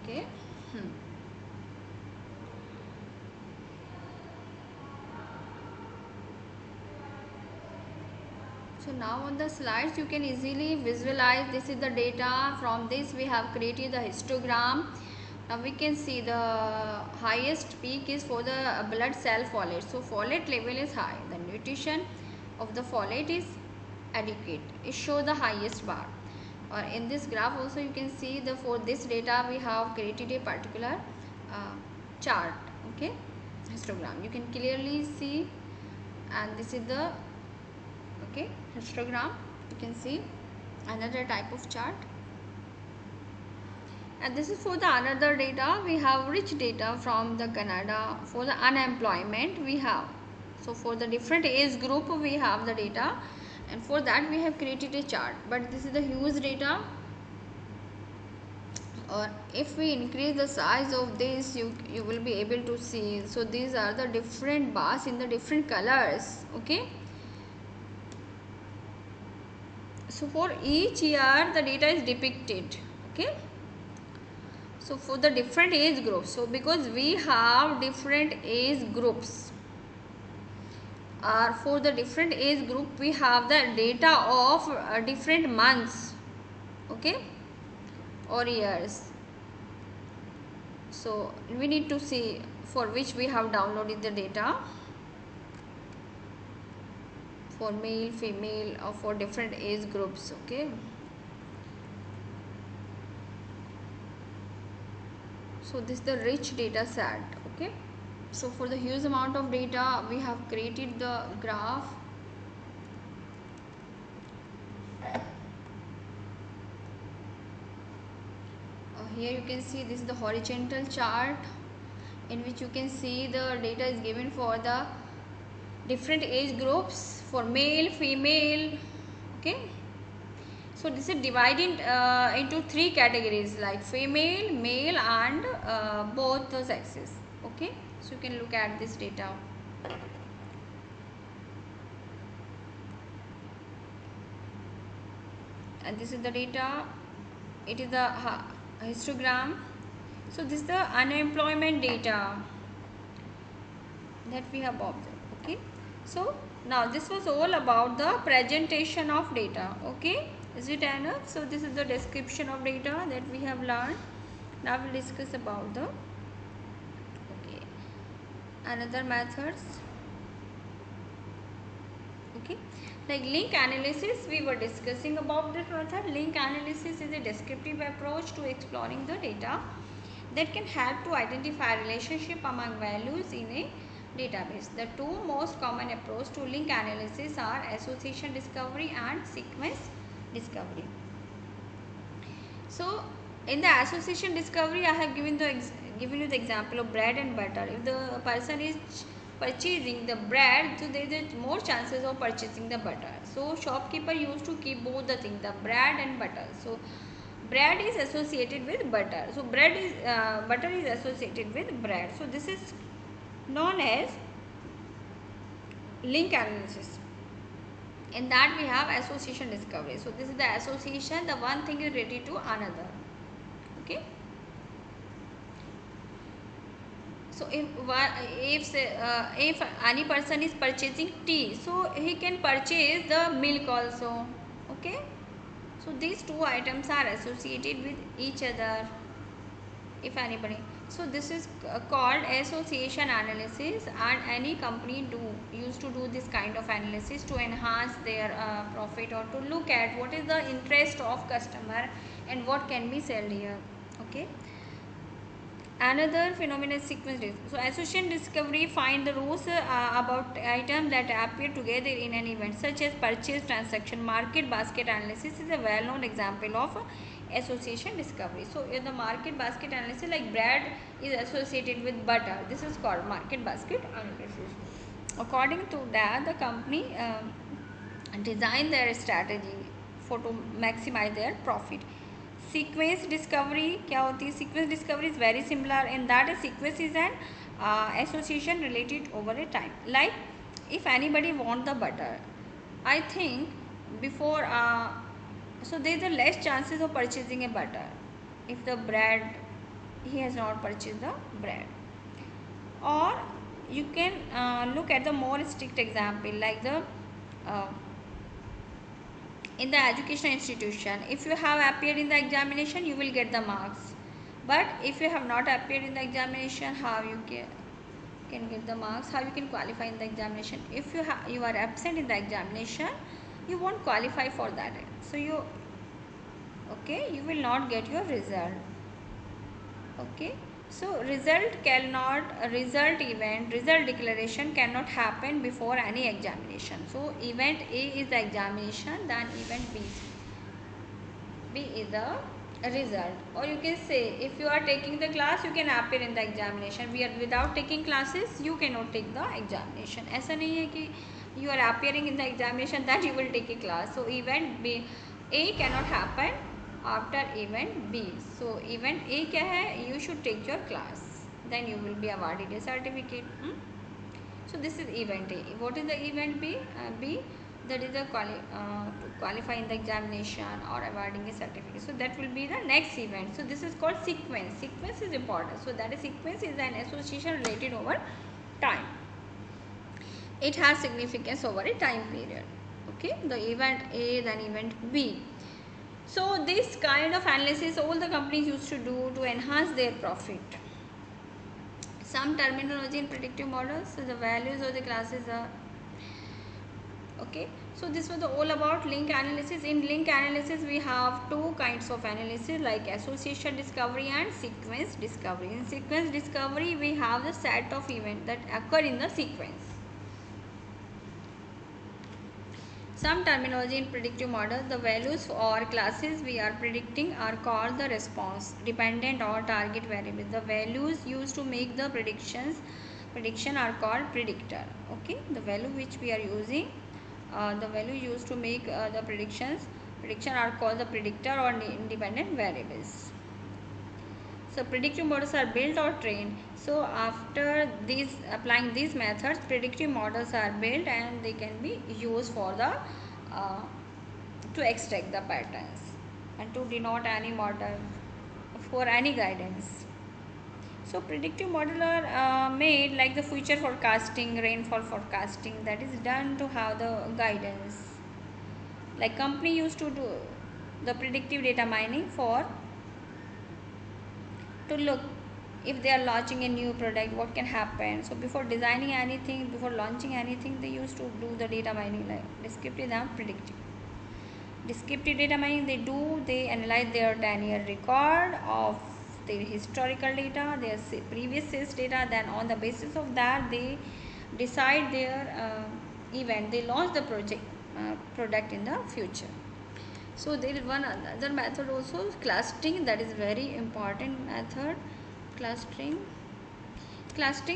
Okay. So now on the slides you can easily visualize this is the data. From this we have created the histogram. Now we can see the highest peak is for the blood cell folate. So folate level is high. The nutrition of the folate is adequate. It shows the highest bar. Or in this graph also you can see the for this data we have created a particular chart. Okay, histogram. You can clearly see, and this is the okay histogram. You can see another type of chart, and this is for the another data. We have rich data from the Canada for the unemployment we have. So for the different age group we have the data, and for that we have created a chart. But this is the huge data, or if we increase the size of this you will be able to see. So these are the different bars in the different colors. Okay, so for each year the data is depicted. Okay, so for the different age groups, so because we have different age groups, or for the different age group we have the data of different months. Okay, or years. So we need to see for which we have downloaded the data, for male, female, or for different age groups. Okay, so this is the rich data set. Okay, so for the huge amount of data we have created the graph. here you can see this is the horizontal chart in which you can see the data is given for the different age groups for male, female. Okay, so this is divided into three categories like female, male and both the sexes. Okay, so you can look at this data. And this is the data. It is the histogram. So this is the unemployment data that we have observed. Okay, so now this was all about the presentation of data. Okay, is it enough? So this is the description of data that we have learned. Now we'll discuss about the another methods. Okay, like link analysis, we were discussing about this method. Link analysis is a descriptive approach to exploring the data that can help to identify relationship among values in a database. The two most common approach to link analysis are association discovery and sequence discovery. So in the association discovery, I have given you the example of bread and butter. If the person is purchasing the bread, so there is more chances of purchasing the butter. So shopkeeper used to keep both the things, the bread and butter. So bread is associated with butter. So butter is associated with bread. So this is known as link analysis. In that we have association discovery. So this is the association, the one thing is related to another. Okay. So if any person is purchasing tea, so he can purchase the milk also. Okay. So these two items are associated with each other. If anybody, so this is called association analysis, and any company used to do this kind of analysis to enhance their profit, or to look at what is the interest of customer and what can be sold here. Okay. Another phenomenon is sequence. So association discovery find the rules about items that appear together in an event, such as purchase transaction. Market basket analysis is a well-known example of association discovery. So in the market basket analysis, like bread is associated with butter, this is called market basket analysis. According to that, the company design their strategy for to maximize their profit. Sequence discovery क्या होती है? Sequence discovery is very similar in that a sequence is an association related over a time. Like if anybody want the butter, I think before so there is a less chances of purchasing a butter if the bread he has not purchased the bread. Or you can look at the more strict example like the in the educational institution, if you have appeared in the examination, you will get the marks. But if you have not appeared in the examination, how you can get the marks? How you can qualify in the examination? If you are absent in the examination, you won't qualify for that. So you will not get your result. Okay. So result declaration cannot happen before any examination. So event A is the examination, then event B is the result. Or you can say if you are taking the class, you can appear in the examination. Without taking classes, you cannot take the examination. ऐसा नहीं है कि you are appearing in the examination that you will take a class. So event B A cannot happen after event B. So event A क्या है? You should take your class, then you will be awarded a certificate. So this is event A. What is the event B? B, that is the to qualify in the examination or awarding a certificate. So that will be the next event. So this is called sequence. Sequence is important. So that is sequence is an association related over time. It has significance over a time period. Okay, the event A, then event B. So this kind of analysis all the companies used to do to enhance their profit. Some terminology in predictive models, so the values of the classes are okay. So this was all about link analysis. In link analysis we have two kinds of analysis like association discovery and sequence discovery. In sequence discovery we have the set of events that occur in the sequence. Some terminology in predictive models, the values or classes we are predicting are called the response dependent or target variables. The values used to make the prediction are called predictor. Okay, the value which we are using, the value used to make the prediction are called the predictor or independent variables. So predictive models are built or trained. So after these applying these methods, predictive models are built and they can be used for the to extract the patterns and to denote any model for any guidance. So predictive models are made like the future forecasting, rainfall forecasting, that is done to have the guidance. Like company used to do the predictive data mining for to look if they are launching a new product, what can happen. So before designing anything, before launching anything, they used to do the data mining, like descriptive and predictive. Descriptive data mining they analyze their 10-year record of their historical data, their previous sales data, then on the basis of that they decide their event, they launch the product in the future. So there is one other method also, clustering, that is very important method. Clustering,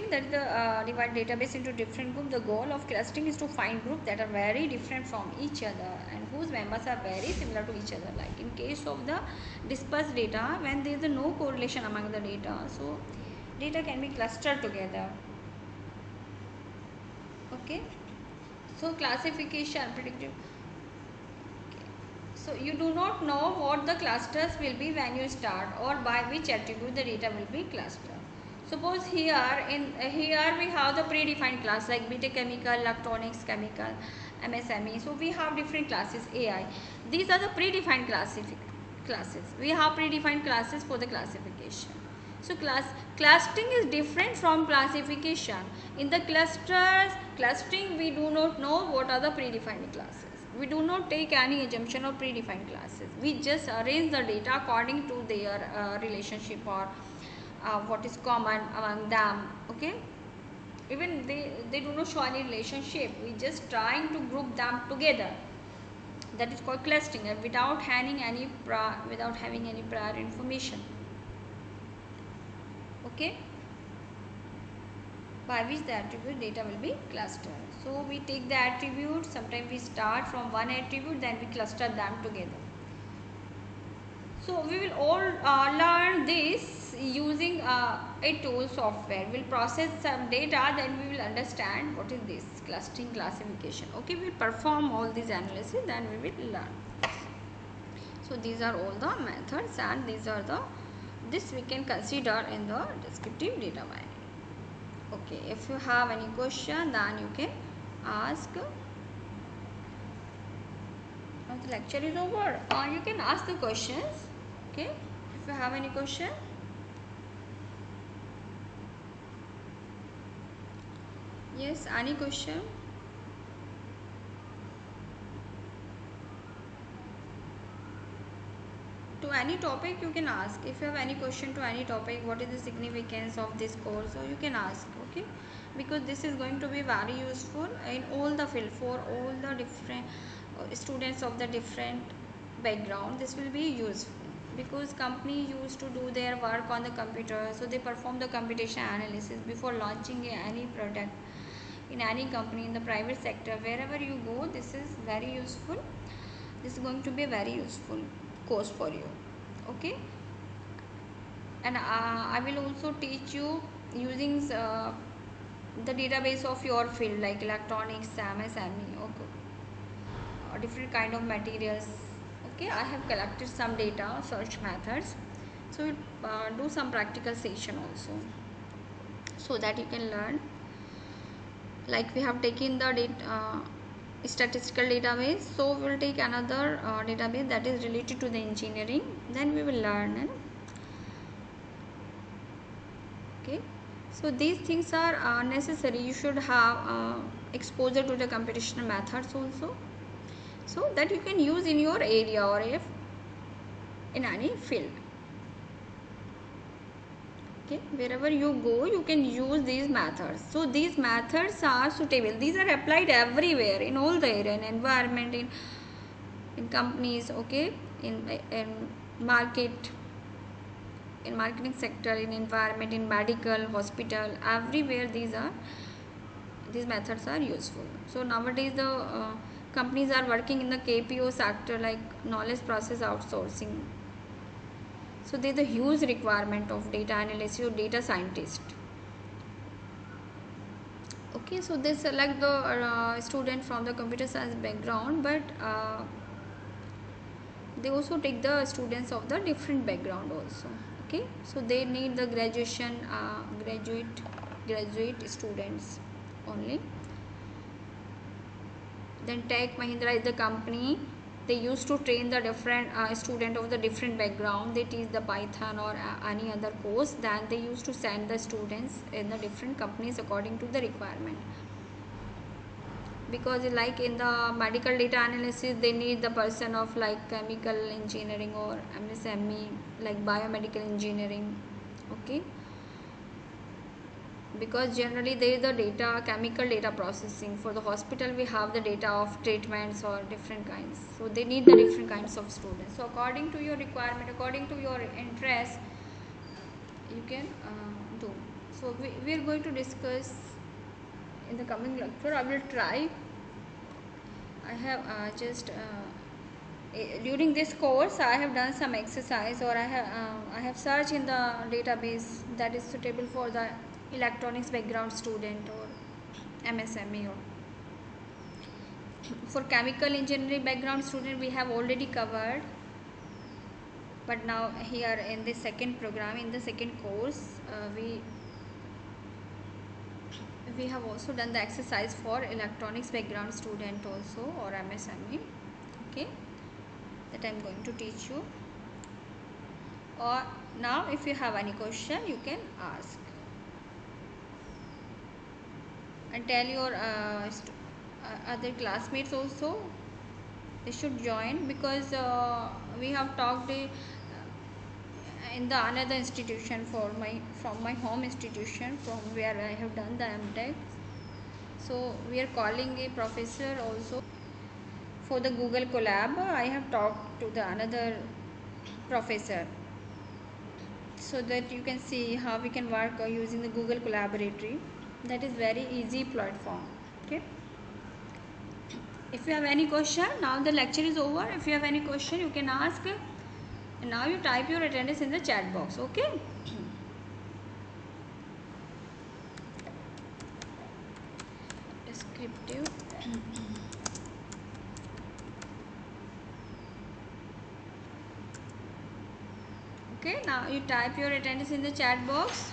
that is the divide database into different groups. The goal of clustering is to find groups that are very different from each other and whose members are very similar to each other. Like in case of the dispersed data, when there is no correlation among the data, so data can be clustered together. Okay, so classification, predictive. So you do not know what the clusters will be when you start, or by which attribute the data will be clustered. Suppose here we have the predefined class like BTech chemical, electronics, chemical, MSME. So we have different classes AI. These are the predefined classes. We have predefined classes for the classification. So clustering is different from classification. In the clustering we do not know what are the predefined classes. We do not take any assumption of predefined classes. We just arrange the data according to their relationship or what is common among them. Okay, even they do not show any relationship, we just trying to group them together. That is called clustering, without having any prior information. Okay, by which the attribute data will be clustered. So we take the attributes, sometimes we start from one attribute, then we cluster them together. So we will all learn this using a tool software. We'll process some data, then we will understand what is this clustering classification. Okay, we'll perform all these analysis, then we will learn. So these are all the methods, and this we can consider in the descriptive data mining. Okay, if you have any question, then you can ask. Now the lecture is over. You can ask the questions. Okay, if you have any question. Yes, any question? To any topic you can ask. If you have any question to any topic, what is the significance of this course, so you can ask. Okay, because this is going to be very useful in all the field for all the different students of the different background. This will be useful because company used to do their work on the computer, so they perform the computation analysis before launching any product in any company, in the private sector, wherever you go. This is very useful. This is going to be a very useful course for you. Okay, and I will also teach you using the database of your field like electronics, MSME, or different kind of materials. Okay, I have collected some data, search methods, so do some practical session also, so that you can learn. Like we have taken the statistical database, so we will take another database that is related to the engineering, then we will learn. Okay, so these things are necessary. You should have exposure to the computational methods also, so that you can use in your area or if in any field. Okay, wherever you go, you can use these methods. So these methods are suitable. These are applied everywhere, in all the area, in environment, in companies, okay, in market, in marketing sector, in environment, in medical, hospital, everywhere these methods are useful. So nowadays the companies are working in the KPO sector, like knowledge process outsourcing. So there is a huge requirement of data analyst or data scientist. Okay, so they select the student from the computer science background, but they also take the students of the different background also. Okay, so they need the graduation graduate students only. Then Tech Mahindra is the company. They used to train the different student of the different background. They teach the Python or any other course. Then they used to send the students in the different companies according to the requirement. Because like in the medical data analysis, they need the person of like chemical engineering or MSME, like biomedical engineering. Okay, because generally there is the data chemical data processing. For the hospital we have the data of treatments or different kinds, so they need the different kinds of students. So according to your requirement, according to your interest, you can do. So we are going to discuss in the coming lecture. I will try. I have during this course I have done some exercise, or I have searched in the database that is suitable for the electronics background student or MSME. Or for chemical engineering background student we have already covered, but now here in the second program, in the second course, we have also done the exercise for electronics background student also, or MSME. Okay, that I am going to teach you. Or now if you have any question you can ask, and tell your other classmates also, they should join, because we have talked in the another institution from my home institution, from where I have done the MTech. So we are calling a professor also for the Google Colab. I have talked to the another professor, so that you can see how we can work using the Google Collaboratory. That is very easy platform. Okay, if you have any question, now the lecture is over. If you have any question you can ask, and now you type your attendance in the chat box. Okay, descriptive. Okay, now you type your attendance in the chat box.